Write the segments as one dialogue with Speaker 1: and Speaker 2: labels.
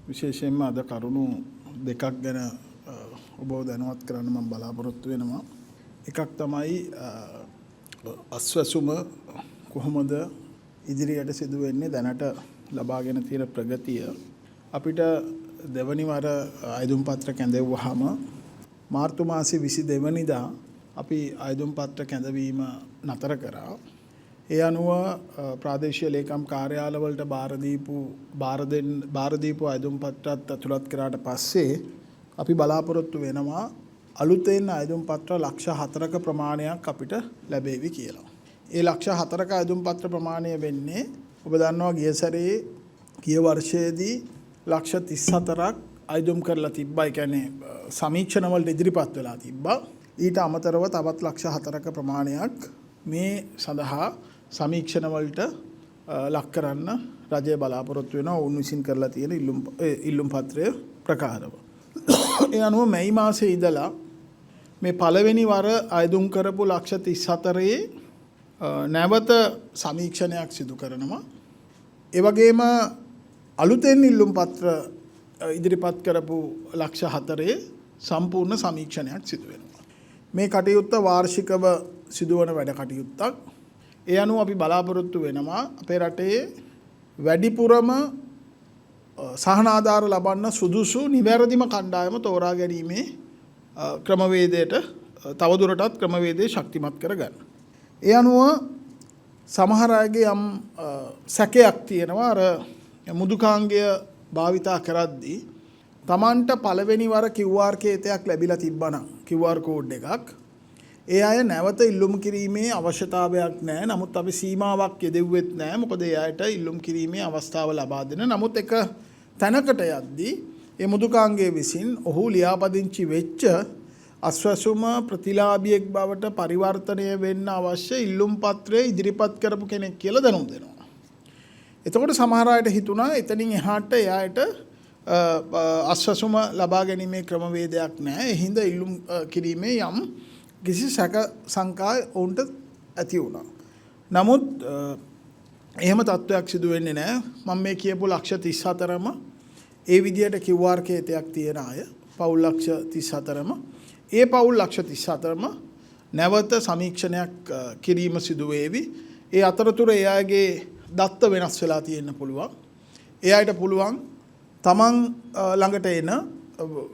Speaker 1: විශේෂයෙන්ම අද කරුණු දෙකක් ගැන ඔබව දැනුවත් කරන්න මම බලාපොරොත්තු වෙනවා. එකක් තමයි අස්වැසුම කොහොමද ඉදිරියට සිදු වෙන්නේ දැනට ලබාගෙන තියෙන ප්‍රගතිය. අපිට දෙවනි වර ආයුධ පත්‍ර කැඳවුවාම මාර්තු මාසයේ 22 වෙනිදා අපි ආයුධ පත්‍ර කැඳවීම නතර කරා. ඒ අනුව ප්‍රාදේශීය ලේකම් කාර්යාලවලට බාර දීපු ආයුධ පත්‍රත් ඇතුළත් කරාට පස්සේ අපි බලාපොරොත්තු වෙනවා අලුතෙන් ආයුධ පත්‍ර ලක්ෂ 4ක ප්‍රමාණයක් අපිට ලැබෙවි කියලා. ඒ ලක්ෂ 4ක ආයුධ පත්‍ර ප්‍රමාණය වෙන්නේ ඔබ දන්නවා ගිය වර්ෂයේදී ලක්ෂ 34ක් ආයුධ කරලා තිබ්බා. ඒ කියන්නේ සමීක්ෂණ වලට ඉදිරිපත් වෙලා තිබ්බා. ඊට අමතරව තවත් ලක්ෂ 4ක ප්‍රමාණයක් මේ සඳහා සමීක්ෂණ වලට ලක් කරන්න රජය බලාපොරොත්තු වෙනවා ඔවුන් විසින් කරලා තියෙන ඉල්ලුම් පත්‍රය ප්‍රකාරව. ඒ අනුව මැයි මාසයේ ඉඳලා මේ පළවෙනි වර ආයුධ කරපු ලක්ෂ 34 නැවත සමීක්ෂණයක් සිදු කරනවා. ඒ වගේම අලුතෙන් ඉල්ලුම් පත්‍ර ඉදිරිපත් කරපු ලක්ෂ 4 සම්පූර්ණ සමීක්ෂණයක් සිදු වෙනවා. මේ කටයුත්ත වාර්ෂිකව සිදුවන වැඩ කටයුත්තක්. ඒ අනුව අපි බලාපොරොත්තු වෙනවා අපේ රටේ වැඩිපුරම සහනාධාර ලබන්න සුදුසු නිවැරදිම කණ්ඩායම තෝරා ගැනීමේ ක්‍රමවේදයට තවදුරටත් ක්‍රමවේදය ශක්තිමත් කරගන්න. ඒ අනුව සමහර අයගේ යම් සැකයක් තියෙනවා අර මුදුකාංගය භාවිතා කරද්දී Tamanට පළවෙනි වර QR කේතයක් ලැබිලා තිබ්බනම් QR කෝඩ් එකක් ඒ අය නැවත ඉල්ලුම් කිරීමේ අවශ්‍යතාවයක් නැහැ. නමුත් අපි සීමාවක් යෙදෙව්වෙත් නැහැ. මොකද ඒ අයට ඉල්ලුම් කිරීමේ අවස්ථාව ලබා දෙන. නමුත් එක තැනකට යද්දී ඒ මුදුකාංගයේ විසින් ඔහු ලියාපදිංචි වෙච්ච අස්වැසුම ප්‍රතිලාභියෙක් බවට පරිවර්තනය වෙන්න අවශ්‍ය ඉල්ලුම් පත්‍රය ඉදිරිපත් කරපු කෙනෙක් කියලා දැනුම් දෙනවා. එතකොට සමහර අයට හිතුණා එතනින් එහාට එයාට අස්වැසුම ලබා ගැනීමේ ක්‍රමවේදයක් නැහැ. ඒ හින්දා ඉල්ලුම් කිරීමේ යම් කිසි සැක සංකා ඔවුන්ට ඇති වුණා. නමුත් එහෙම තත්ත්වයක් සිදු වෙන්නේ නැහැ. මම මේ කියපු ලක්ෂ 34ම ඒ විදියට QR කේතයක් තියෙන අය පවුල් ලක්ෂ 34ම ඒ පවුල් ලක්ෂ 34ම නැවත සමීක්ෂණයක් කිරීම සිදු වේවි. ඒ අතරතුර ඒ අයගේ දත්ත වෙනස් වෙලා තියෙන්න පුළුවන්. ඒ අයට පුළුවන් තමන් ළඟට එන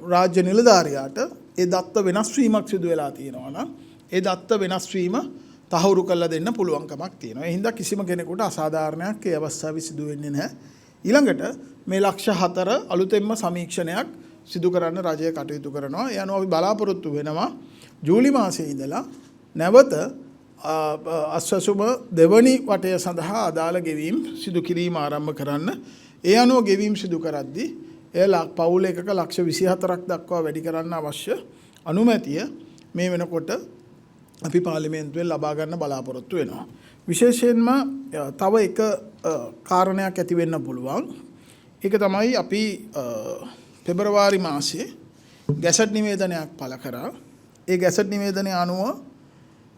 Speaker 1: රාජ්‍ය නිලධාරියාට ඒ දත්ත වෙනස් වීමක් සිදු වෙලා තියෙනවා නම් ඒ දත්ත වෙනස් වීම තහවුරු කරලා දෙන්න පුළුවන්කමක් තියෙනවා. ඒ හින්දා කිසිම කෙනෙකුට අසාධාරණයක් ඒ අවස්ථාවේ සිදු වෙන්නේ නැහැ. ඊළඟට මේ ලක්ෂ 4 අලුතෙන්ම සමීක්ෂණයක් සිදු කරන්න රජය කටයුතු කරනවා. ඒ අනුව අපි බලාපොරොත්තු වෙනවා ජූලි මාසයේ ඉඳලා නැවත අස්වැසුම දෙවනි වටය සඳහා අදාළ ගෙවීම් සිදු කිරීම ආරම්භ කරන්න. ඒ අනුව ගෙවීම් සිදු කරද්දී එය පවුල එකක ලක්ෂ 24ක් දක්වා වැඩි කරන්න අවශ්‍ය අනුමැතිය මේ වෙනකොට අපි පාර්ලිමේන්තුවෙන් ලබා ගන්න බලාපොරොත්තු වෙනවා. විශේෂයෙන්ම තව එක කාරණයක් ඇති වෙන්න පුළුවන්. ඒක තමයි අපි පෙබරවාරි මාසයේ ගැසට් නිවේදනයක් පළ කරා. ඒ ගැසට් නිවේදනය අනුව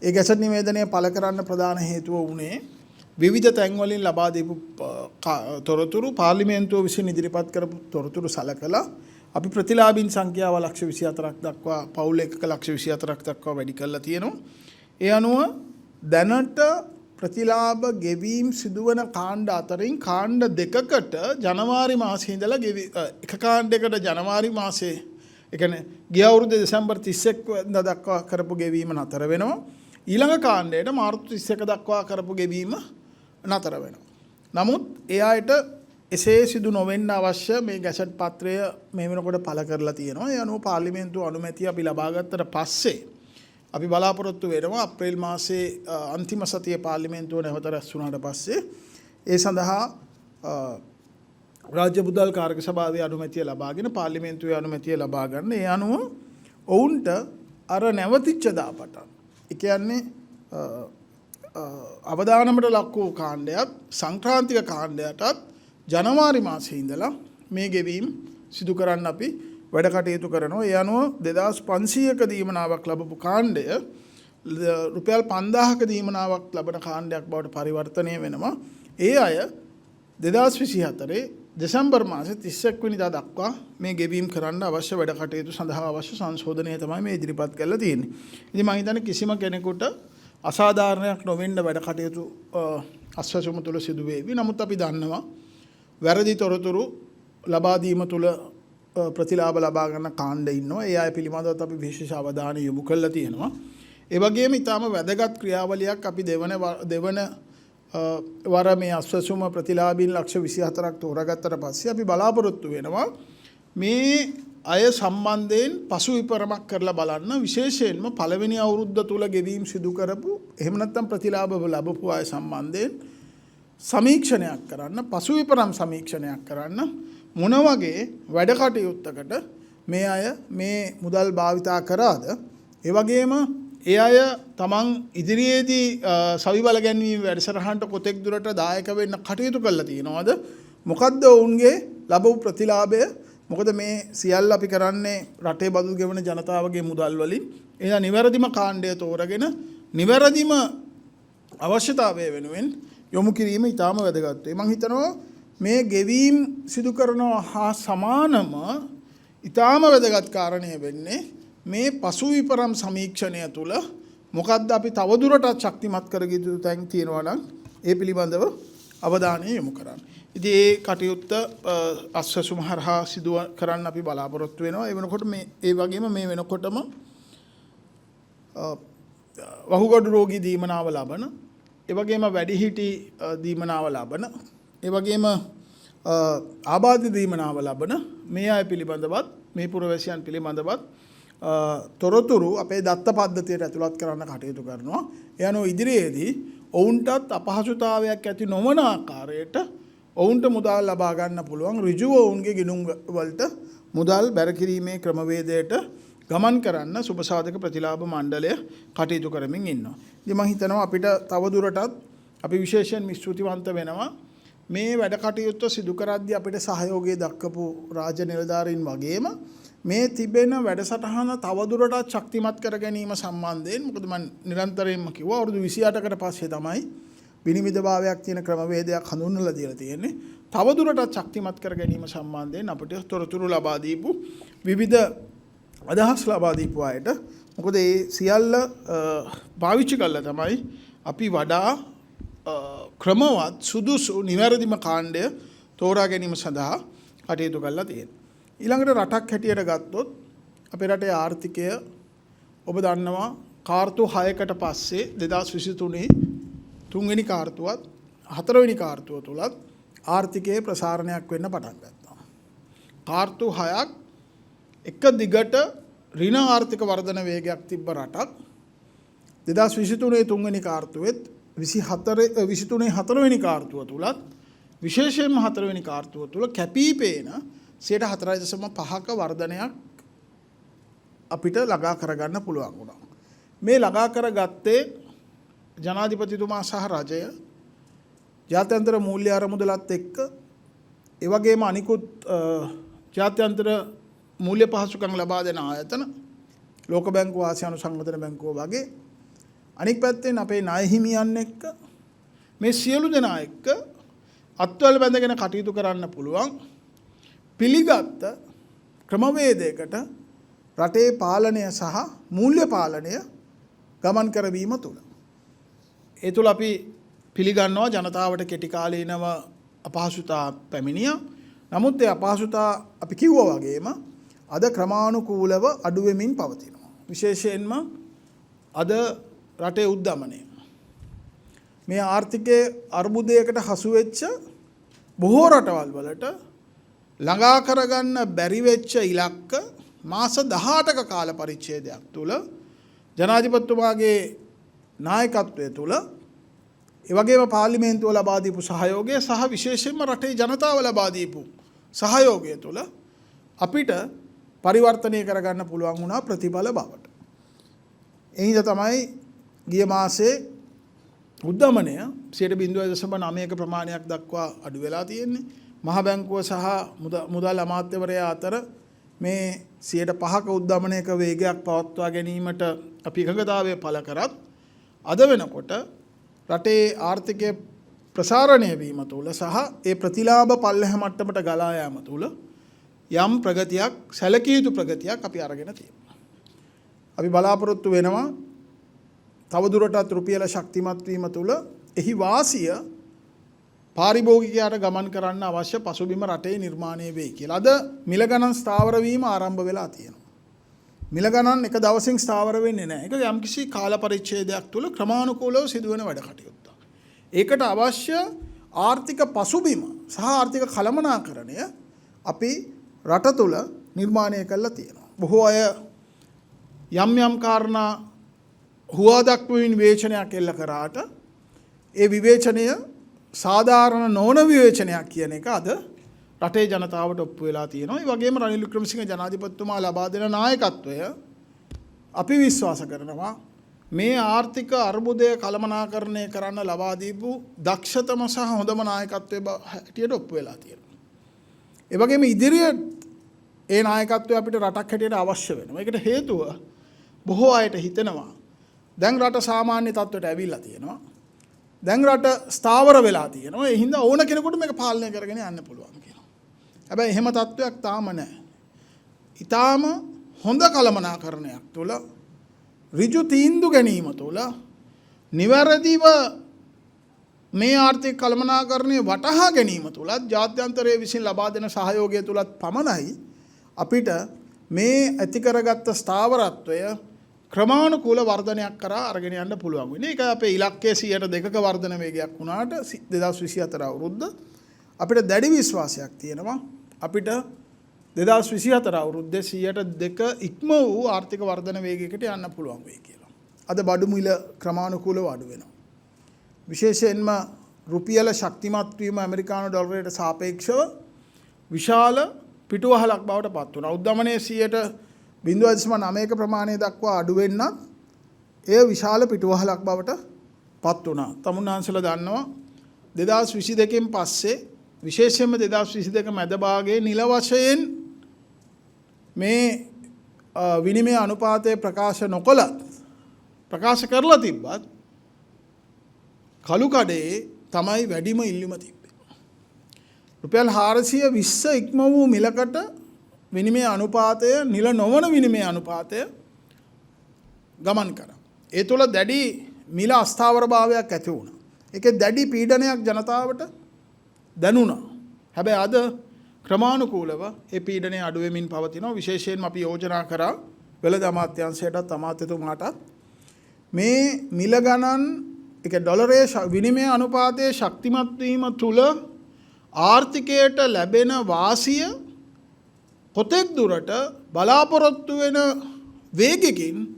Speaker 1: ඒ ගැසට් නිවේදනය පළ කරන්න ප්‍රධාන හේතුව වුණේ විවිධ තැන්වලින් ලබා දීපු තොරතුරු පාර්ලිමේන්තුව විසින් ඉදිරිපත් කරපු තොරතුරු සලකලා අපි ප්‍රතිලාභීන් සංඛ්‍යාව ලක්ෂ 24ක් දක්වා පවුල් එකක ලක්ෂ 24ක් දක්වා වැඩි කරලා තියෙනවා. ඒ අනුව දැනට ප්‍රතිලාභ ගෙවීම් සිදුවන කාණ්ඩ අතරින් කාණ්ඩ දෙකකට ජනවාරි මාසයේ ඉඳලා එක කාණ්ඩයකට ජනවාරි මාසයේ ඒ කියන්නේ ගිය අවුරුද්ද දෙසැම්බර් 31 වෙනිදා දක්වා කරපු ගෙවීම නතර වෙනවා. ඊළඟ කාණ්ඩයට මාර්තු 31 දක්වා කරපු ගෙවීම නතර වෙනවා. නමුත් ඒ අයට එසේ සිදු නොවෙන්න අවශ්‍ය මේ ගැසට් පත්‍රය මේ වෙනකොට පළ කරලා තියෙනවා. ඒ අනුව පාර්ලිමේන්තුව අනුමැතිය අපි ලබා ගත්තට පස්සේ අපි බලාපොරොත්තු වෙනවා අප්‍රේල් මාසයේ අන්තිම සතියේ පාර්ලිමේන්තුව නැවත රැස් වුණාට පස්සේ ඒ සඳහා රාජ්‍ය මුදල් කාර්ය සභාවේ අනුමැතිය ලබාගෙන පාර්ලිමේන්තුවේ අනුමැතිය ලබා ගන්න. ඒ අනුව ඔවුන්ට අර නැවතිච්ච දාපටන් ඒ කියන්නේ අවදානමට ලක් වූ කාණ්ඩයත් සංක්‍රාන්තික කාණ්ඩයටත් ජනවාරි මාසයේ ඉඳලා මේ ගෙවීම් සිදු කරන්න අපි වැඩ කටයුතු කරනවා. ඒ අනුව 2500ක දීමනාවක් ලැබපු කාණ්ඩය රුපියල් 5000ක දීමනාවක් ලබන කාණ්ඩයක් බවට පරිවර්තනය වෙනවා. ඒ අය 2024 දෙසැම්බර් මාසේ 31 වෙනිදා දක්වා මේ ගෙවීම් කරන්න අවශ්‍ය වැඩ කටයුතු සඳහා අවශ්‍ය සංශෝධනය තමයි මේ ඉදිරිපත් කරලා තියෙන්නේ. ඉතින් මම හිතන්නේ කිසිම කෙනෙකුට අසාධාරණයක් නොවෙන්න වැඩ කටයුතු අස්වැසුම තුළ සිදු වේවි. නමුත් අපි දන්නවා වැරදි තොරතුරු ලබා දීම තුළ ප්‍රතිලාභ ලබා ගන්න කාණ්ඩ ඉන්නවා. ඒ අය පිළිබඳව අපි විශේෂ අවධානය යොමු කරලා තියෙනවා. ඒ වගේම ඊටාම වැදගත් ක්‍රියාවලියක් අපි දෙවන වර මේ අස්වැසුම ප්‍රතිලාභීන් ලක්ෂ 24ක් තෝරාගත්තට පස්සේ අපි බලාපොරොත්තු වෙනවා මේ අය සම්බන්ධයෙන් පසු විපරමක් කරලා බලන්න, විශේෂයෙන්ම පළවෙනි අවුරුද්ද තුල ගෙවීම් සිදු කරපු එහෙම නැත්නම් ප්‍රතිලාභ ලැබපු අය සම්බන්ධයෙන් සමීක්ෂණයක් කරන්න, පසු විපරම් සමීක්ෂණයක් කරන්න මොන වගේ වැඩ කටයුත්තකට මේ අය මේ මුදල් භාවිතා කරාද, ඒ වගේම ඒ අය තමන් ඉදිරියේදී සවි බල ගැනීම වැඩසටහනට කොතෙක් දුරට දායක වෙන්න කටයුතු කරලා තියෙනවද, මොකද්ද ඔවුන්ගේ ලැබු ප්‍රතිලාභය, මොකද මේ සියල්ල අපි කරන්නේ රටේ බදු ගෙවන ජනතාවගේ මුදල් වලින්. එහෙනම් නිවැරදිම කාණ්ඩය තෝරගෙන නිවැරදිම අවශ්‍යතාවය වෙනුවෙන් යොමු කිරීම ඉතාම වැදගත් වෙයි. මම හිතනවා මේ ගෙවීම් සිදු කරනවා හා සමානම ඉතාම වැදගත් කාරණය වෙන්නේ මේ පසු විපරම් සමීක්ෂණය තුළ මොකද්ද අපි තවදුරටත් ශක්තිමත් කරගිය යුතු තැන් තියෙනවා නම් ඒ පිළිබඳව අවධානය යොමු කරන්න. ඉතින් ඒ කටයුත්ත අස්වැසුම හරහා සිදු කරන්න අපි බලාපොරොත්තු වෙනවා. ඒ වෙනකොට ඒ වගේම මේ වෙනකොටම වහුගඩු රෝගී දීමනාව ලබන, ඒ වගේම වැඩිහිටි දීමනාව ලබන, ඒ වගේම ආබාධ දීමනාව ලබන මේ අය පිළිබඳවත්, මේ පුරවැසියන් පිළිබඳවත් තොරතුරු අපේ දත්ත පද්ධතියට ඇතුළත් කරන්න කටයුතු කරනවා. ඒ අනුව ඉදිරියේදී ඔවුන්ටත් අපහසුතාවයක් ඇති නොවන ආකාරයට ඔවුන්ට මුදල් ලබා ගන්න පුළුවන් ඍජුව ඔවුන්ගේ ගිණුම් වලට මුදල් බැර කිරීමේ ක්‍රමවේදයට ගමන් කරන්න සුබසාධක ප්‍රතිලාභ මණ්ඩලය කටයුතු කරමින් ඉන්නවා. ඉතින් මම හිතනවා අපිට තවදුරටත් අපි විශේෂයෙන් ස්තුතිවන්ත වෙනවා මේ වැඩ කටයුත්ත සිදු කරද්දී අපිට සහයෝගය දක්වපු රාජ්‍ය නිලධාරීන් වගේම මේ තිබෙන වැඩසටහන තවදුරටත් ශක්තිමත් කර ගැනීම සම්බන්ධයෙන්. මොකද මම නිරන්තරයෙන්ම කිව්වා අවුරුදු 28කට පස්සේ තමයි විනිවිදභාවයක් තියෙන ක්‍රමවේදයක් හඳුන්වලා දීලා තියෙන්නේ. තවදුරටත් ශක්තිමත් කර ගැනීම සම්බන්ධයෙන් අපිට තොරතුරු ලබා දීපු විවිධ අදහස් ලබා දීපු අයට, මොකද මේ සියල්ල පාවිච්චි කළා තමයි අපි වඩා ක්‍රමවත් සුදුසු නිවැරදිම කාණ්ඩය තෝරා ගැනීම සඳහා කටයුතු කළා තියෙනවා. ඊළඟට රටක් හැටියට ගත්තොත් අපේ රටේ ආර්ථිකය ඔබ දන්නවා කාර්තු 6කට පස්සේ 2023 තුන්වෙනි කාර්තුවත් හතරවෙනි කාර්තුව තුලත් ආර්ථිකයේ ප්‍රසාරණයක් වෙන්න පටන් ගත්තා. කාර්තු 6ක් එක දිගට ඍණ ආර්ථික වර්ධන වේගයක් තිබ්බ රටක් 2023 තුන්වෙනි කාර්තුවෙත් 23 හතරවෙනි කාර්තුව තුලත් විශේෂයෙන්ම හතරවෙනි කාර්තුව තුල කැපිපේන 4.5ක වර්ධනයක් අපිට ළඟා කරගන්න පුළුවන් වුණා. මේ ළඟා කරගත්තේ ජනාධිපතිතුමා සහ රජය ජාත්‍යන්තර මූල්‍ය අරමුදලත් එක්ක, ඒ වගේම අනිකුත් ජාත්‍යන්තර මූල්‍ය පහසුකම් ලබා දෙන ආයතන, ලෝක බැංකුව, ආසියානු සංවර්ධන බැංකුව වගේ, අනික් පැත්තෙන් අපේ ණය හිමියන් එක්ක මේ සියලු දෙනා එක්ක අත්වල බැඳගෙන කටයුතු කරන්න පුළුවන් පිළිගත් ක්‍රමවේදයකට රටේ පාලනය සහ මූල්‍ය පාලනය ගමන් කරවීම තුළ ඒ තුළ අපි පිළිගන්නවා ජනතාවට කෙටි කාලීනව අපහසුතා පැමිණියා. නමුත් ඒ අපහසුතා අපි කිව්වා වගේම අද ක්‍රමානුකූලව අඩු වෙමින් පවතිනවා. විශේෂයෙන්ම අද රටේ උද්දමනය මේ ආර්ථිකයේ අර්බුදයකට හසු වෙච්ච බොහෝ රටවල් වලට ළඟා කරගන්න බැරි වෙච්ච ඉලක්ක මාස 18ක කාල පරිච්ඡේදයක් තුල ජනාධිපතිතුමාගේ නායකත්වය තුල ඒ වගේම පාර්ලිමේන්තුව ලබා දීපු සහයෝගය සහ විශේෂයෙන්ම රටේ ජනතාව ලබා දීපු සහයෝගය තුල අපිට පරිවර්තනය කරගන්න පුළුවන් වුණා ප්‍රතිඵල බවට. එහිද තමයි ගිය මාසේ උද්දමනය 0.9ක ප්‍රමාණයක් දක්වා අඩු වෙලා තියෙන්නේ. මහ බැංකුව සහ මුදල් අමාත්‍යවරයා අතර මේ 5%ක උද්දමනයක වේගයක් පවත්වා ගැනීමට අපි එකඟතාවය පළ කරත් අද වෙනකොට රටේ ආර්ථිකය ප්‍රසාරණය වීම තුළ සහ ඒ ප්‍රතිලාභ පල්ලෙහ මට්ටමට ගලා යාම තුළ යම් ප්‍රගතියක් සැලකිය යුතු ප්‍රගතියක් අපි අරගෙන තියෙනවා. අපි බලාපොරොත්තු වෙනවා තවදුරටත් රුපියල ශක්තිමත් වීම තුළ එහි වාසිය පාරිභෝගිකයාට ගමන් කරන්න අවශ්‍ය පසුබිම රටේ නිර්මාණය වෙයි කියලා. අද මිල ගණන් ස්ථාවර වීම ආරම්භ වෙලා තියෙනවා. මිල ගණන් එක දවසින් ස්ථාවර වෙන්නේ නැහැ. ඒක යම්කිසි කාල පරිච්ඡේදයක් තුළ ක්‍රමානුකූලව සිදුවෙන වැඩ කටයුත්තක්. ඒකට අවශ්‍ය ආර්ථික පසුබිම සහ ආර්ථික කළමනාකරණය අපි රට තුළ නිර්මාණය කරලා තියෙනවා. බොහෝ අය යම් යම් කාරණා හුවා දක්වමින් විවේචනයක් එල්ල කරාට ඒ විවේචනය සාධාරණ නොවන විවේචනයක් කියන එක අද රටේ ජනතාවට ඔප්පු වෙලා තියෙනවා. ඒ වගේම රනිල් වික්‍රමසිංහ ජනාධිපතිතුමා ලබා දෙන නායකත්වය අපි විශ්වාස කරනවා මේ ආර්ථික අර්බුදය කළමනාකරණය කරන්න ලබා දීපු දක්ෂතම සහ හොඳම නායකත්වයේ හැටියට ඔප්පු වෙලා තියෙනවා. ඒ වගේම ඉදිරියේ ඒ නායකත්වය අපිට රටක් හැටියට අවශ්‍ය වෙනවා. ඒකට හේතුව බොහෝ අයට හිතෙනවා දැන් රට සාමාන්‍ය තත්ත්වයට ඇවිල්ලා තියෙනවා. දැන් රට ස්ථාවර වෙලා තියෙනවා. ඒ හින්දා ඕන කෙනෙකුට මේක පාලනය කරගෙන යන්න පුළුවන් කියලා. හැබැයි එහෙම තත්ත්වයක් තාම නැහැ. ඊටාම හොඳ කළමනාකරණයක් තුළ ඍජු තීන්දුව ගැනීම තුළ නිවැරදිව මේ ආර්ථික කළමනාකරණය වටහා ගැනීම තුළත් ජාත්‍යන්තරයේ විසින් ලබා දෙන සහයෝගය තුළත් පමණයි අපිට මේ ඇති කරගත්ත ස්ථාවරත්වය ක්‍රමානුකූල වර්ධනයක් කරා අරගෙන යන්න පුළුවන් වෙන්නේ. ඒක අපේ ඉලක්කයේ 2%ක වර්ධන වේගයක් වුණාට 2024 අවුරුද්ද අපිට දැඩි විශ්වාසයක් තියෙනවා. අපිට 2024 අවුරුද්දේ 2% ඉක්ම වූ ආර්ථික වර්ධන වේගයකට යන්න පුළුවන් වෙයි කියලා. අද බඩු මිල ක්‍රමානුකූලව අඩු වෙනවා. විශේෂයෙන්ම රුපියල ශක්තිමත් වීම ඇමරිකානු ඩොලරයට සාපේක්ෂව විශාල පිටුවහලක් බවට පත් වුණා. උද්දමනයේ 0.9ක ප්‍රමාණය දක්වා අඩු වෙන්නත් එය විශාල පිටුවහලක් බවට පත් වුණා. තමුන්නාන්සලා දන්නවා 2022න් පස්සේ විශේෂයෙන්ම 2022 මැද භාගයේ නිල වශයෙන් මේ විනිමය අනුපාතය ප්‍රකාශ නොකළත් ප්‍රකාශ කරලා තිබ්බත් කළු කඩේ තමයි වැඩිම ඉල්ලුම තිබ්බේ. රුපියල් 420 ඉක්ම වූ මිලකට විනිමය අනුපාතය නිල නොවන විනිමය අනුපාතය ගමන් කරා. ඒ තුළ දැඩි මිල අස්ථාවරභාවයක් ඇති වුණා. ඒකේ දැඩි පීඩනයක් ජනතාවට දැනුණා. හැබැයි අද ක්‍රමානුකූලව ඒ පීඩනය අඩු වෙමින් පවතිනවා. විශේෂයෙන්ම අපි යෝජනා කරා වෙළඳ අමාත්‍යාංශයටත් අමාත්‍යතුමාටත් මේ මිල ගණන් ඒක ඩොලරයේ විනිමය අනුපාතයේ ශක්තිමත් වීම තුළ ආර්ථිකයට ලැබෙන වාසිය කොතෙක් දුරට බලාපොරොත්තු වෙන වේගකින්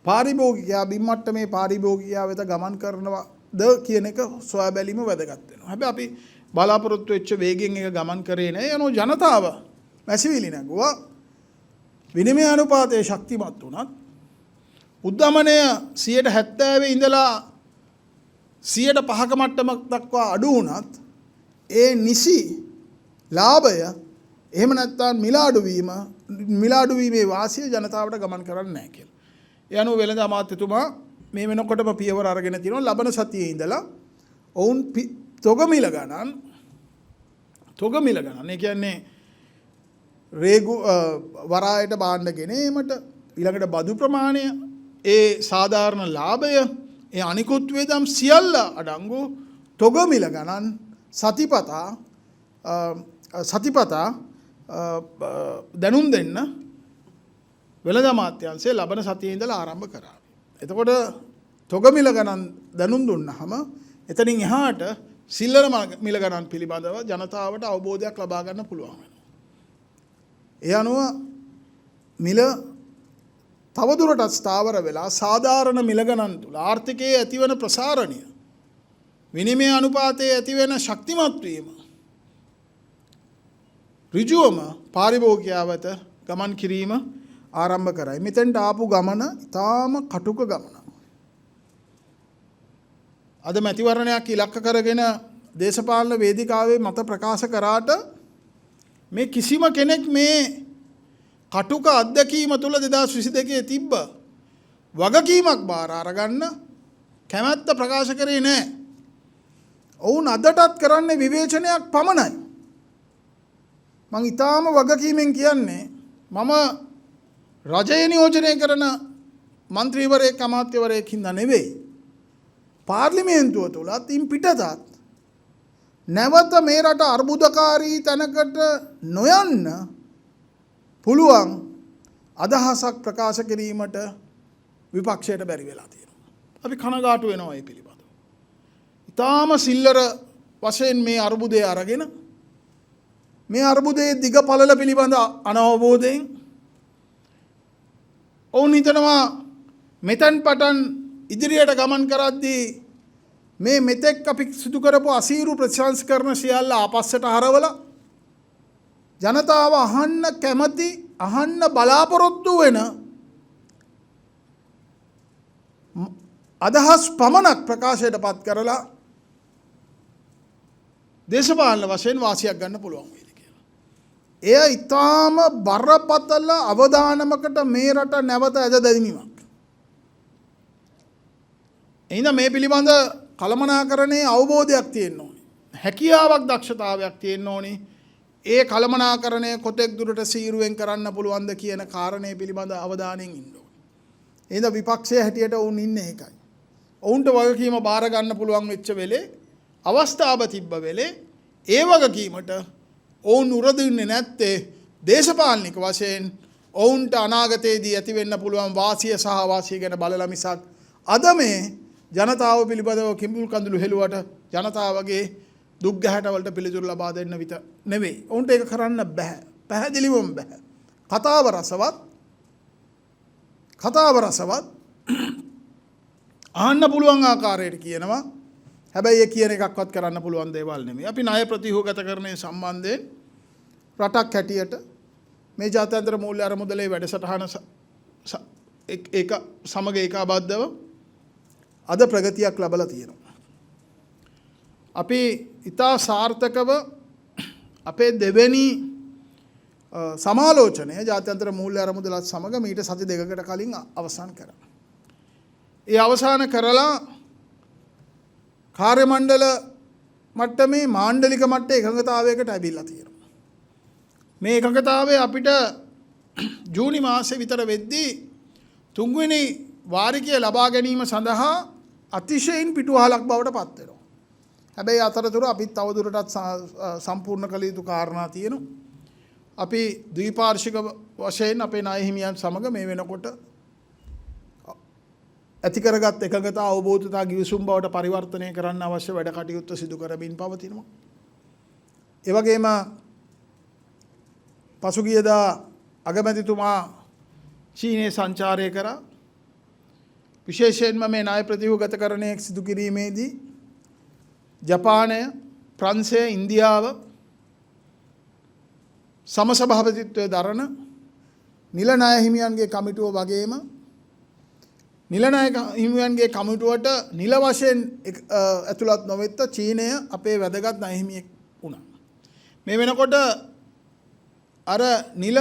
Speaker 1: පාරිභෝගිකයා බිම්මට්ටමේ පාරිභෝගිකයා වෙත ගමන් කරනවද කියන එක සොයා බැලීම වැදගත් වෙනවා. හැබැයි අපි බලාපොරොත්තු වෙච්ච වේගෙන් එක ගමන් කරේ නැහැ. යනෝ ජනතාව මැසිවිලි නැගුවා. විනිමය අනුපාතයේ ශක්තිමත් වුණත් උද්දමනය 70% ඉඳලා 105ක මට්ටමක් දක්වා අඩු වුණත් ඒ නිසි ලාභය එහෙම නැත්නම් මිල අඩුවීමේ වාසිය ජනතාවට ගමන් කරන්නේ නැහැ කියලා. ඒ අනුව වෙළඳ අමාත්‍යතුමා මේ වෙනකොටම පියවර අරගෙන තියෙනවා. ලබන සතියේ ඉඳලා ඔවුන් තොග මිල ගණන් ඒ කියන්නේ රේගු වරායට භාණ්ඩ ගෙනීමට ඊළඟට බදු ප්‍රමාණය ඒ සාධාරණ ලාභය ඒ අනිකුත් වේදම් සියල්ල අඩංගු තොග මිල ගණන් සතිපතා දැනුම් දෙන්න වෙළඳ අමාත්‍යාංශය ලබන සතියේ ඉඳලා ආරම්භ කරා. එතකොට තොග මිල ගණන් දැනුම් දුන්නාම එතනින් එහාට සිල්ලර මිල ගණන් පිළිබඳව ජනතාවට අවබෝධයක් ලබා ගන්න පුළුවන් වෙනවා. ඒ අනුව මිල තවදුරටත් ස්ථාවර වෙලා සාධාරණ මිල ගණන් තුළ ආර්ථිකයේ ඇතිවන ප්‍රසාරණය විනිමය අනුපාතයේ ඇතිවෙන ශක්තිමත් වීම ඍජුවම පාරිභෝගිකයා වෙත ගමන් කිරීම ආරම්භ කරයි. මෙතෙන්ට ආපු ගමන ඉතාම කටුක ගමනක්. අද මැතිවරණයක් ඉලක්ක කරගෙන දේශපාලන වේදිකාවේ මත ප්‍රකාශ කරාට මේ කිසිම කෙනෙක් මේ කටුක අත්දැකීම තුළ 2022 තිබ්බ වගකීමක් බාර අරගන්න කැමැත්ත ප්‍රකාශ කරේ නැහැ. ඔවුන් අදටත් කරන්නේ විවේචනයක් පමණයි. මං ඊටාම වගකීමෙන් කියන්නේ මම රජය නියෝජනය කරන මන්ත්‍රීවරයෙක් අමාත්‍යවරයෙක් හින්දා නෙවෙයි. පාර්ලිමේන්තුව තුලත් ඉන් පිටතත් නැවත මේ රට අර්බුදකාරී තැනකට නොයන්න පුළුවන් අදහසක් ප්‍රකාශ කිරීමට විපක්ෂයට බැරි වෙලා තියෙනවා. අපි කනගාටු වෙනවා මේ පිළිබඳව. ඊටාම සිල්ලර වශයෙන් මේ අර්බුදය අරගෙන මේ අර්බුදයේ දිග පළල පිළිබඳ අනවබෝධයෙන් ඔවුන් හිතනවා මෙතෙන් පටන් ඉදිරියට ගමන් කරද්දී මේ මෙතෙක් අපි සිදු කරපු අසීරු ප්‍රතිසංස්කරණ සියල්ල ආපස්සට හරවලා ජනතාව අහන්න කැමති අහන්න බලාපොරොත්තු වෙන අදහස් පමණක් ප්‍රකාශයට පත් කරලා දේශපාලන වශයෙන් වාසියක් ගන්න පුළුවන් වේද කියලා. එය ඊටාම බරපතල අවදානමකට මේ රට නැවත ඇද දැමීමක්. එහෙනම් මේ පිළිබඳ කළමනාකරණයේ අවබෝධයක් තියෙන්න ඕනේ. හැකියාවක් දක්ෂතාවයක් තියෙන්න ඕනේ. ඒ කළමනාකරණය කොතෙක් දුරට සීරුවෙන් කරන්න පුළුවන්ද කියන කාරණේ පිළිබඳ අවධානයෙන් ඉන්න ඕනේ. එහෙනම් විපක්ෂයේ හැටියට වුන් ඉන්නේ ඒකයි. ඔවුන්ට වගකීම බාර ගන්න පුළුවන් වෙච්ච වෙලේ අවස්ථාව තිබ්බ වෙලේ ඒ වගකීමට ඔවුන් උරදින්නේ නැත්තේ දේශපාලනික වශයෙන් ඔවුන්ට අනාගතයේදී ඇති වෙන්න පුළුවන් වාසිය සහ අවාසිය ගැන බලලා මිසක් අද මේ ජනතාව පිළිබඳව කිඹුල් කඳුළු හෙළුවට ජනතාවගේ දුක් ගැහැට වලට පිළිතුරු ලබා දෙන්න විතර නෙවෙයි. ඔවුන්ට ඒක කරන්න බෑ. පැහැදිලිවම බෑ. කතාව රසවත් අහන්න පුළුවන් ආකාරයට කියනවා. හැබැයි ඒ කියන එකක්වත් කරන්න පුළුවන් දේවල් නෙමෙයි. අපි ණය ප්‍රතිහෝගතකරණය සම්බන්ධයෙන් රටක් හැටියට මේ ජාත්‍යන්තර මූල්‍ය අරමුදලේ වැඩසටහන ඒක සමග ඒකාබද්ධව අද ප්‍රගතියක් ලැබලා තියෙනවා. අපි ඉතා සාර්ථකව අපේ දෙවෙනි සමාලෝචනය ජාත්‍යන්තර මූල්‍ය අරමුදලත් සමග මීට සති දෙකකට කලින් අවසන් කරා. ඒ අවසන් කරලා කාර්ය මණ්ඩල මට්ටමේ මාණ්ඩලික මට්ටමේ එකඟතාවයකට ඇවිල්ලා තියෙනවා. මේ එකඟතාවය අපිට ජූනි මාසෙ විතර වෙද්දී තුන්වෙනි වාරිකය ලබා ගැනීම සඳහා අතිශයින් පිටුවහලක් බවට පත් වෙනවා. හැබැයි අතරතුර අපිත් තවදුරටත් සම්පූර්ණ කළ යුතු කාරණා තියෙනවා. අපි ද්විපාර්ශ්වික වශයෙන් අපේ ණය හිමියන් සමග මේ වෙනකොට ඇති කරගත් එකඟතා අවබෝධතා ගිවිසුම් බවට පරිවර්තනය කරන්න අවශ්‍ය වැඩ කටයුත්ත සිදු කරමින් පවතිනවා. ඒ වගේම පසුගියදා අගමැතිතුමා චීනයේ සංචාරය කරා. විශේෂයෙන්ම මේ ණය ප්‍රතිව්‍යුහගතකරණය සිදු කිරීමේදී ජපානය, ප්‍රංශය, ඉන්දියාව සමසභාපතිත්වයේ දරන නිල ණය හිමියන්ගේ කමිටුව වගේම නිල ණය හිමියන්ගේ කමිටුවට නිල වශයෙන් ඇතුළත් නොවෙත්ත චීනය අපේ වැදගත් ණය හිමියෙක් වුණා. මේ වෙනකොට අර නිල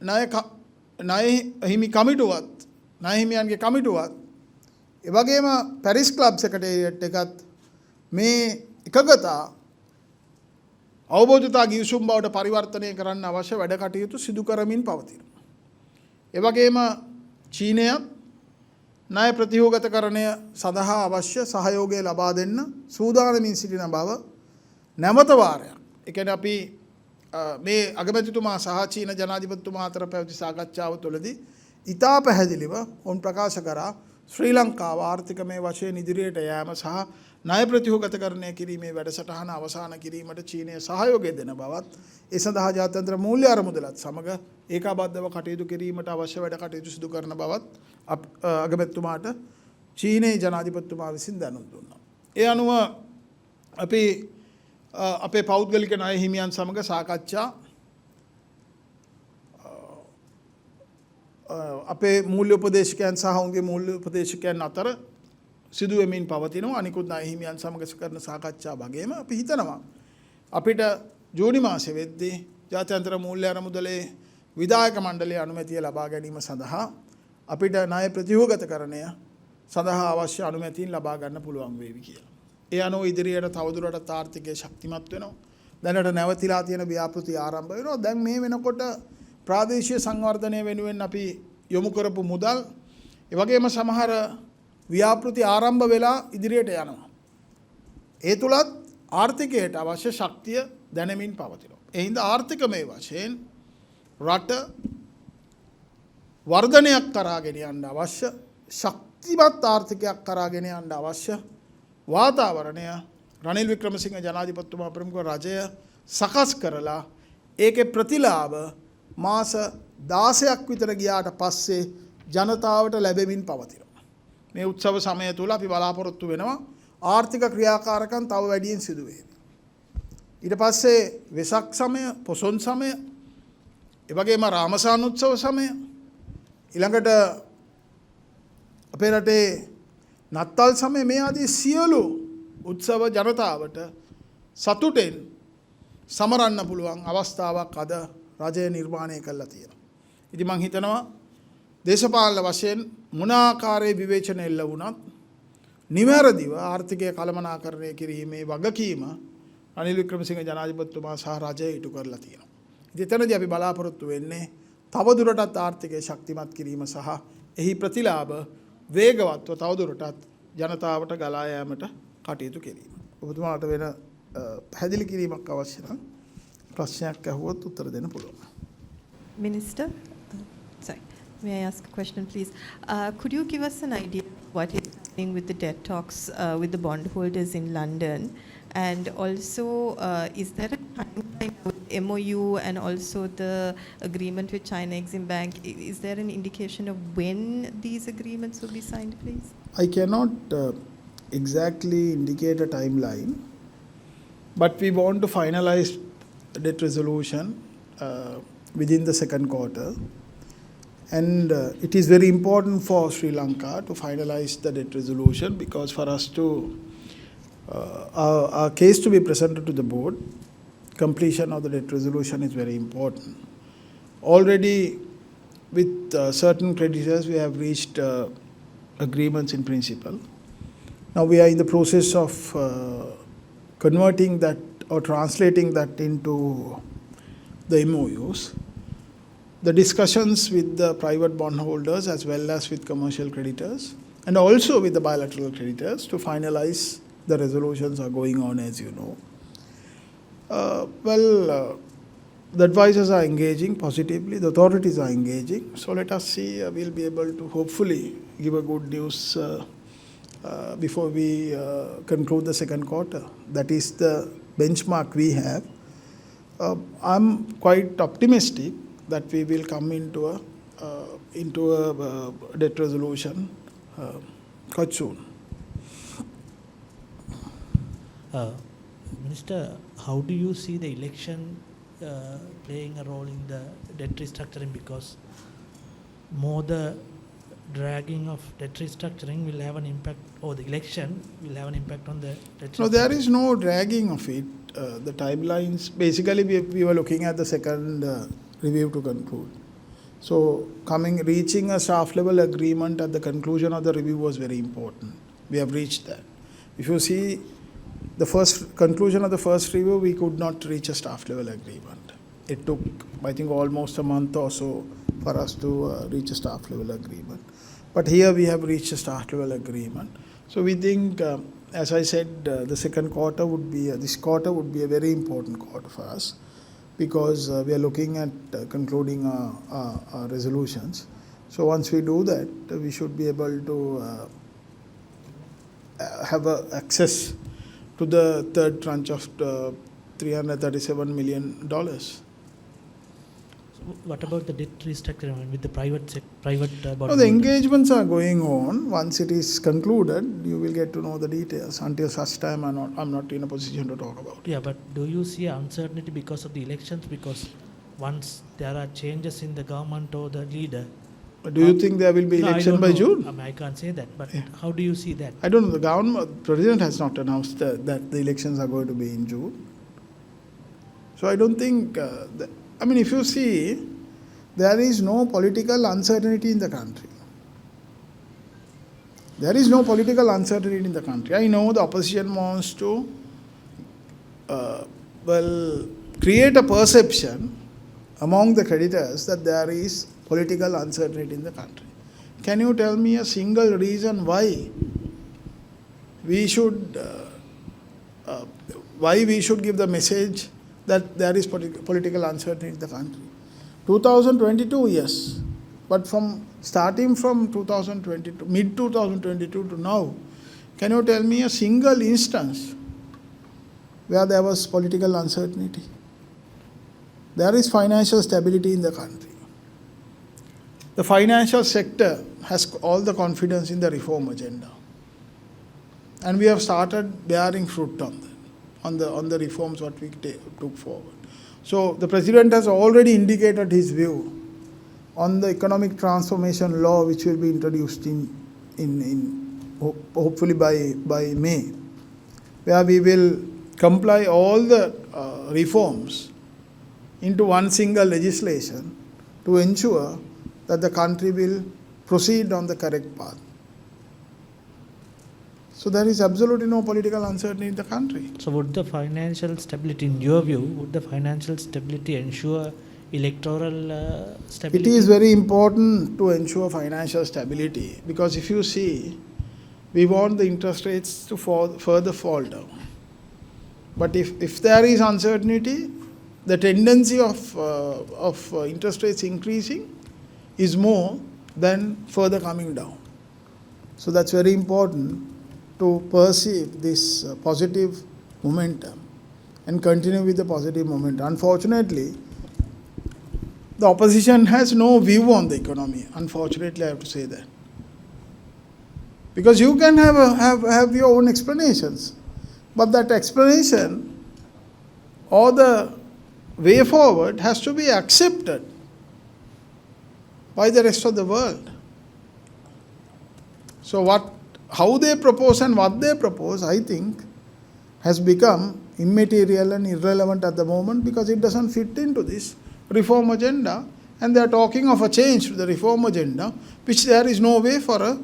Speaker 1: ණය හිමි කමිටුවත් ණය හිමියන්ගේ කමිටුවත් ඒ වගේම පැරිස් ක්ලබ් සෙක්‍රටේරියට් එකත් මේ එකගතා අවබෝධතා ගිවිසුම් බවට පරිවර්තනය කරන්න අවශ්‍ය වැඩ කටයුතු සිදු කරමින් පවතිනවා. ඒ වගේම චීනයත් ණය ප්‍රතිව්‍යුහගතකරණය සඳහා අවශ්‍ය සහයෝගය ලබා දෙන්න සූදානමින් සිටින බව නැවත වාරයක්. ඒ කියන්නේ අපි මේ අගමැතිතුමා සහ චීන ජනාධිපතිතුමා අතර පැවති සාකච්ඡාව තුළදී ඉතා පැහැදිලිව ඔවුන් ප්‍රකාශ කරා ශ්‍රී ලංකාව ආර්ථිකමය වශයෙන් ඉදිරියට යෑම සහ ණය ප්‍රතිව්‍යුහගතකරණය කිරීමේ වැඩසටහන අවසන් කිරීමට චීනය සහයෝගය දෙන බවත් ඒ සඳහා ජාත්‍යන්තර මූල්‍ය අරමුදලත් සමග ඒකාබද්ධව කටයුතු කිරීමට අවශ්‍ය වැඩ කටයුතු සිදු කරන බවත් අගමැතිතුමාට චීනයේ ජනාධිපතිතුමා විසින් දැනුම් දුන්නා. ඒ අනුව අපි අපේ පෞද්ගලික ණය හිමියන් සමග සාකච්ඡා අපේ මූල්‍ය උපදේශකයන් සහ ඔවුන්ගේ මූල්‍ය උපදේශකයන් අතර සිදු වෙමින් පවතිනවා. අනිකුත් ණය හිමියන් සමග කරන සාකච්ඡා වගේම අපි හිතනවා අපිට ජූනි මාසෙ වෙද්දී ජාත්‍යන්තර මූල්‍ය අරමුදලේ විධායක මණ්ඩලයේ අනුමැතිය ලබා ගැනීම සඳහා අපිට ණය ප්‍රතිව්‍යුහගතකරණය සඳහා අවශ්‍ය අනුමැතීන් ලබා ගන්න පුළුවන් වේවි කියලා. ඒ අනුව ඉදිරියට තවදුරටත් ආර්ථිකය ශක්තිමත් වෙනවා. දැනට නැවතිලා තියෙන ව්‍යාපෘති ආරම්භ වෙනවා. දැන් මේ වෙනකොට ප්‍රාදේශීය සංවර්ධනය වෙනුවෙන් අපි යොමු කරපු මුදල් ඒ වගේම සමහර ව්‍යාපෘති ආරම්භ වෙලා ඉදිරියට යනවා. ඒ තුලත් ආර්ථිකයට අවශ්‍ය ශක්තිය දැනෙමින් පවතිනවා. ඒ හින්දා ආර්ථිකමය වශයෙන් රට වර්ධනයක් කරා ගෙන යන්න අවශ්‍ය ශක්තිමත් ආර්ථිකයක් කරා ගෙන යන්න අවශ්‍ය වාතාවරණය රනිල් වික්‍රමසිංහ ජනාධිපතිතුමා ප්‍රමුඛ රජය සකස් කරලා ඒකේ ප්‍රතිලාභ මාස 16ක් විතර ගියාට පස්සේ ජනතාවට ලැබෙමින් පවතිනවා. මේ උත්සව සමය තුල අපි බලාපොරොත්තු වෙනවා ආර්ථික ක්‍රියාකාරකම් තව වැඩියෙන් සිදු වේවි. ඊට පස්සේ වෙසක් සමය, පොසොන් සමය, ඒ වගේම රාමසාන උත්සව සමය, ඊළඟට අපේ රටේ නත්තල් සමය මේ ආදී සියලු උත්සව ජනතාවට සතුටෙන් සමරන්න පුළුවන් අවස්ථාවක් අද රජය නිර්මාණය කළා තියෙනවා. ඉතින් මම හිතනවා දේශපාලන වශයෙන් මොන ආකාරයේ විවේචන එල්ල වුණත් නිවැරදිව ආර්ථිකය කළමනාකරණය කිරීමේ වගකීම රනිල් වික්‍රමසිංහ ජනාධිපතිතුමා සහ රජය ඉටු කරලා තියෙනවා. ඉතින් එතනදී අපි බලාපොරොත්තු වෙන්නේ තවදුරටත් ආර්ථිකය ශක්තිමත් කිරීම සහ එහි ප්‍රතිලාභ වේගවත්ව තවදුරටත් ජනතාවට ගලා යාමට කටයුතු කිරීම. ඔබතුමාට වෙන පැහැදිලි කිරීමක් අවශ්‍ය නම් ප්‍රශ්නයක් අහුවොත් උත්තර දෙන්න පුළුවන්.
Speaker 2: Minister, sorry, may I ask a question, please? Could you give us an idea of what is happening with the debt talks with the bondholders in London? And also, is there a timeline with MOU and also the agreement with China Exim Bank? Is there an indication of when these agreements will be signed, please?
Speaker 1: I cannot exactly indicate a timeline, but we want to finalize debt resolution within the second quarter. And it is very important for Sri Lanka to finalize the debt resolution, because for us to our case to be presented to the board, completion of the debt resolution is very important. Already with certain creditors we have reached agreements in principle. Now we are in the process of converting that or translating that into the MOUs. The discussions with the private bondholders as well as with commercial creditors and also with the bilateral creditors to finalize the resolutions are going on, as you know. The advisors are engaging positively, the authorities are engaging. So let us see, we'll be able to hopefully give a good news before we conclude the second quarter. That is the benchmark we have. I'm quite optimistic that we will come into a debt resolution quite soon.
Speaker 3: Minister, how do you see the election playing a role in the debt restructuring? Because more the dragging of debt restructuring will have an impact, or the election will have an impact on the debt restructuring.
Speaker 1: No, there is no dragging of it. The timelines, basically we were looking at the second review to conclude. So reaching a staff level agreement at the conclusion of the review was very important. We have reached that. If you see the first conclusion of the first review, we could not reach a staff level agreement. It took, I think, almost a month or so for us to reach a staff level agreement. But here we have reached a staff level agreement. So we think, as I said, the second quarter would be, this quarter would be a very important quarter for us, because we are looking at concluding our resolutions. So once we do that, we should be able to have access to the third tranche of $337 million.
Speaker 3: So what about the debt restructuring with the private bond?
Speaker 1: No, the engagements are going on. Once it is concluded, you will get to know the details. Until such time, I'm not in a position to talk about it.
Speaker 3: Yeah, but do you see uncertainty because of the elections? Because once there are changes in the government or the leader.
Speaker 1: But do you think there will be election by June?
Speaker 3: I can't say that, but how do you see that?
Speaker 1: I don't know. The president has not announced that the elections are going to be in June. So I don't think, if you see, there is no political uncertainty in the country. There is no political uncertainty in the country. I know the opposition wants to create a perception among the creditors that there is political uncertainty in the country. Can you tell me a single reason why we should give the message that there is political uncertainty in the country? 2022, yes, but starting from 2022, mid 2022 to now, can you tell me a single instance where there was political uncertainty? There is financial stability in the country. The financial sector has all the confidence in the reform agenda. And we have started bearing fruit on the reforms what we took forward. So the President has already indicated his view on the economic transformation law which will be introduced hopefully by May, where we will comply all the reforms into one single legislation to ensure that the country will proceed on the correct path. So there is absolutely no political uncertainty in the country.
Speaker 3: So would the financial stability, in your view, would the financial stability ensure electoral stability?
Speaker 1: It is very important to ensure financial stability, because if you see, we want the interest rates to further fall down. But if there is uncertainty, the tendency of interest rates increasing is more than further coming down. So that's very important to perceive this positive momentum and continue with the positive momentum. Unfortunately, the opposition has no view on the economy. Unfortunately, I have to say that. Because you can have your own explanations, but that explanation or the way forward has to be accepted by the rest of the world. So how they propose and what they propose, I think, has become immaterial and irrelevant at the moment, because it doesn't fit into this reform agenda, and they are talking of a change to the reform agenda, which there is no way for a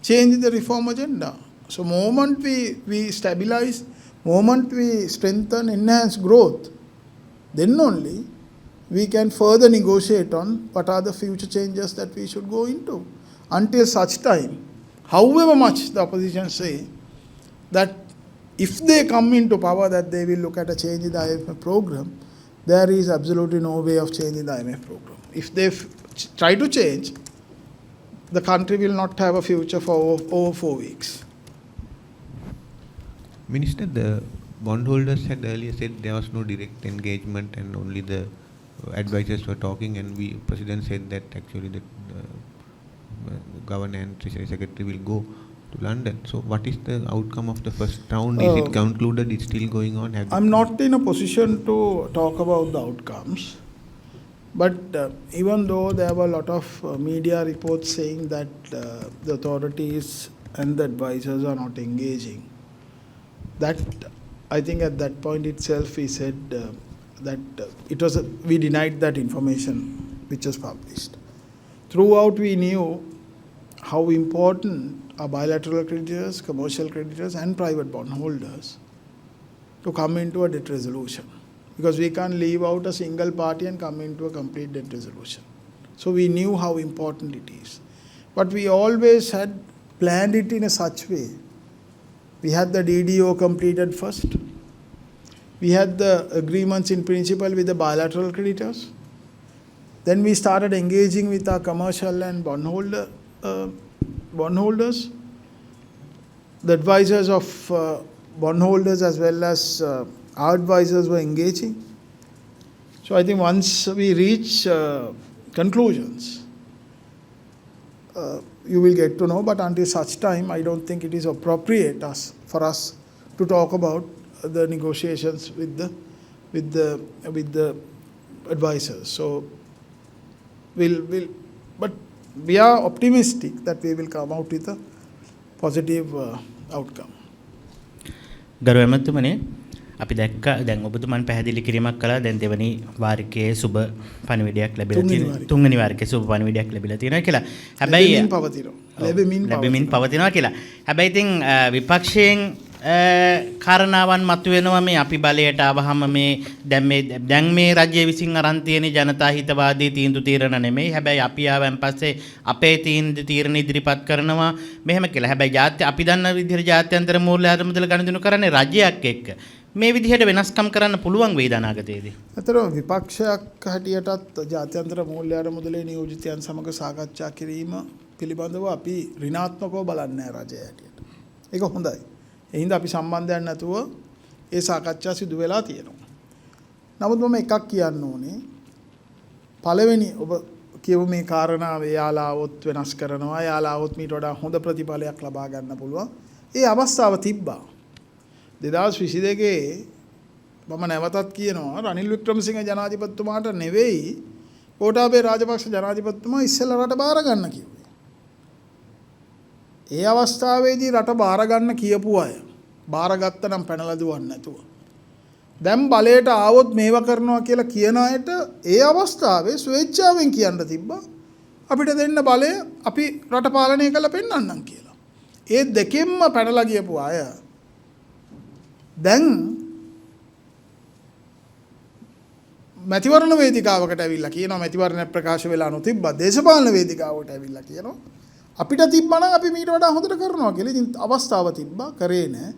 Speaker 1: change in the reform agenda. So moment we stabilize, moment we strengthen, enhance growth, then only we can further negotiate on what are the future changes that we should go into. Until such time, however much the opposition say that if they come into power that they will look at a change in the IMF program, there is absolutely no way of changing the IMF program. If they try to change, the country will not have a future for over 4 weeks.
Speaker 4: Minister, the bondholders had earlier said there was no direct engagement and only the advisors were talking, and President said that actually the Governor and Treasury Secretary will go to London. So what is the outcome of the first round? Is it concluded? It's still going on?
Speaker 1: I'm not in a position to talk about the outcomes. But even though there were a lot of media reports saying that the authorities and the advisors are not engaging, that I think at that point itself we said that we denied that information which was published. Throughout we knew how important are bilateral creditors, commercial creditors and private bondholders to come into a debt resolution, because we can't leave out a single party and come into a complete debt resolution. So we knew how important it is. But we always had planned it in a such way. We had the DDO completed first. We had the agreements in principle with the bilateral creditors. Then we started engaging with our commercial and bondholders. The advisors of bondholders as well as our advisors were engaging. So I think once we reach conclusions, you will get to know. But until such time, I don't think it is appropriate for us to talk about the negotiations with the advisors. So but we are optimistic that we will come out with a positive outcome.
Speaker 5: ගරු ඇමතුමනි, අපි දැක්ක දැන් ඔබතුමන් පැහැදිලි කිරීමක් කළා දැන් දෙවනි වාරිකයේ සුබ පණිවිඩයක් ලැබිලා තියෙනවා තුන්වෙනි වාරිකයේ සුබ පණිවිඩයක් ලැබිලා තියෙනවා කියලා. හැබැයි ලැබෙමින් පවතිනවා කියලා. හැබැයි ඉතින් විපක්ෂයෙන් කාරණාවන් මතුවෙනවා මේ අපි බලයට ආවහම මේ දැන් මේ රජය විසින් අරන් තියෙන ජනතා හිතවාදී තීන්දුව తీරන නෙමෙයි. හැබැයි අපි ආවන් පස්සේ අපේ තීරණ ඉදිරිපත් කරනවා මෙහෙම කියලා. හැබැයි අපි දන්න විදිහට ජාත්‍යන්තර මූල්‍ය අරමුදල ගණනදිනු කරන්නේ රජයක් එක්ක. මේ විදිහට වෙනස්කම් කරන්න පුළුවන් වේද අනාගතයේදී?
Speaker 1: අතරම විපක්ෂයක් හැටියටත් ජාත්‍යන්තර මූල්‍ය අරමුදලේ නියෝජිතයන් සමග සාකච්ඡා කිරීම පිළිබඳව අපි ඍණාත්මකව බලන්නේ රජය හැටියට. ඒක හොඳයි. එහින්ද අපි සම්බන්ධයක් නැතුව ඒ සාකච්ඡා සිදු වෙලා තියෙනවා. නමුත් මම එකක් කියන්න ඕනේ. පළවෙනි ඔබ කියව මේ කාරණාව යාලාවොත් වෙනස් කරනවා. යාලාවොත් මීට වඩා හොඳ ප්‍රතිඵලයක් ලබා ගන්න පුළුවන්. ඒ අවස්ථාව තිබ්බා. 2022 මම නැවතත් කියනවා රනිල් වික්‍රමසිංහ ජනාධිපතිතුමාට නෙවෙයි ගෝඨාභය රාජපක්ෂ ජනාධිපතිතුමා ඉස්සෙල්ලා රට බාර ගන්න කිව්වේ. ඒ අවස්ථාවේදී රට බාර ගන්න කියපු අය බාරගත්ත නම් පැනලා දුවන්නේ නැතුව. දැන් බලයට ආවොත් මේව කරනවා කියලා කියන අයට ඒ අවස්ථාවේ ස්වේච්ඡාවෙන් කියන්න තිබ්බා අපිට දෙන්න බලය අපි රට පාලනය කරලා පෙන්නන්නම් කියලා. ඒ දෙකෙන්ම පැනලා ගියපු අය දැන් මැතිවරණ වේදිකාවකට ඇවිල්ලා කියනවා මැතිවරණ ප්‍රකාශ වෙලා නොතිබ්බා දේශපාලන වේදිකාවකට ඇවිල්ලා කියනවා අපිට තිබ්බනම් අපි මීට වඩා හොඳට කරනවා කියලා. ඉතින් අවස්ථාව තිබ්බා කරේ නැහැ.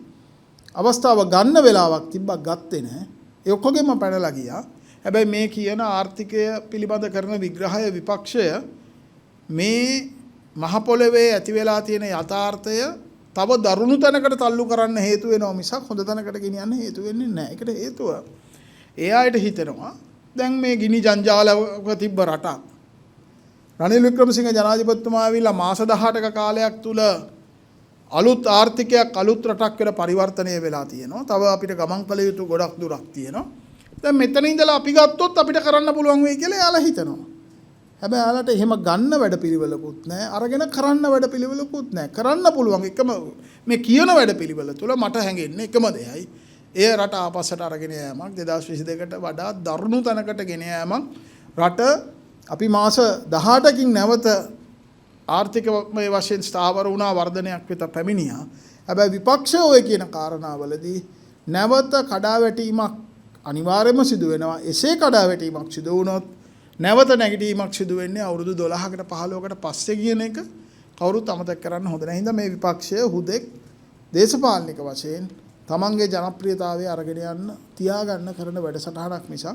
Speaker 1: අවස්ථාව ගන්න වෙලාවක් තිබ්බා ගත්තේ නැහැ. ඒ ඔක්කොගෙම පැනලා ගියා. හැබැයි මේ කියන ආර්ථිකය පිළිබඳ කරන විග්‍රහය විපක්ෂය මේ මහ පොළවේ ඇති වෙලා තියෙන යථාර්ථය තව දරුණු තැනකට තල්ලු කරන්න හේතු වෙනවා මිසක් හොඳ තැනකට ගෙනියන්න හේතු වෙන්නේ නැහැ. ඒකට හේතුව ඒ අයට හිතෙනවා දැන් මේ ගිනි ජංජාලවක තිබ්බ රටක් රනිල් වික්‍රමසිංහ ජනාධිපතිතුමා ආවිලා මාස 18ක කාලයක් තුල අලුත් ආර්ථිකයක් අලුත් රටක් වෙලා පරිවර්තනය වෙලා තියෙනවා. තව අපිට ගමන් කළ යුතු ගොඩක් දුරක් තියෙනවා. දැන් මෙතන ඉඳලා අපි ගත්තොත් අපිට කරන්න පුළුවන් වෙයි කියලා එයාලා හිතනවා. හැබැයි එයාලට එහෙම ගන්න වැඩපිළිවෙලකුත් නැහැ. අරගෙන කරන්න වැඩපිළිවෙලකුත් නැහැ. කරන්න පුළුවන් එකම මේ කියන වැඩපිළිවෙල තුල මට හැඟෙන්නේ එකම දෙයයි. ඒ රට ආපස්සට අරගෙන යෑමක් 2022කට වඩා දරුණු තැනකට ගෙන යෑමක් රට අපි මාස 18කින් නැවත ආර්ථිකමය වශයෙන් ස්ථාවර වුණා වර්ධනයක් වෙත පැමිණියා. හැබැයි විපක්ෂය ඔය කියන කාරණාවලදී නැවත කඩාවැටීමක් අනිවාර්යයෙන්ම සිදු වෙනවා. එසේ කඩාවැටීමක් සිදු වුණොත් නැවත නැගිටීමක් සිදු වෙන්නේ අවුරුදු 12කට 15කට පස්සේ කියන එක කවුරුත් අමතක කරන්න හොඳ නැහැ. හින්දා මේ විපක්ෂය හුදෙක් දේශපාලනික වශයෙන් තමන්ගේ ජනප්‍රියතාවය අරගෙන යන්න තියාගන්න කරන වැඩසටහනක් මිසක්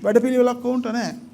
Speaker 1: වැඩපිළිවෙලක් වුන්ට නැහැ.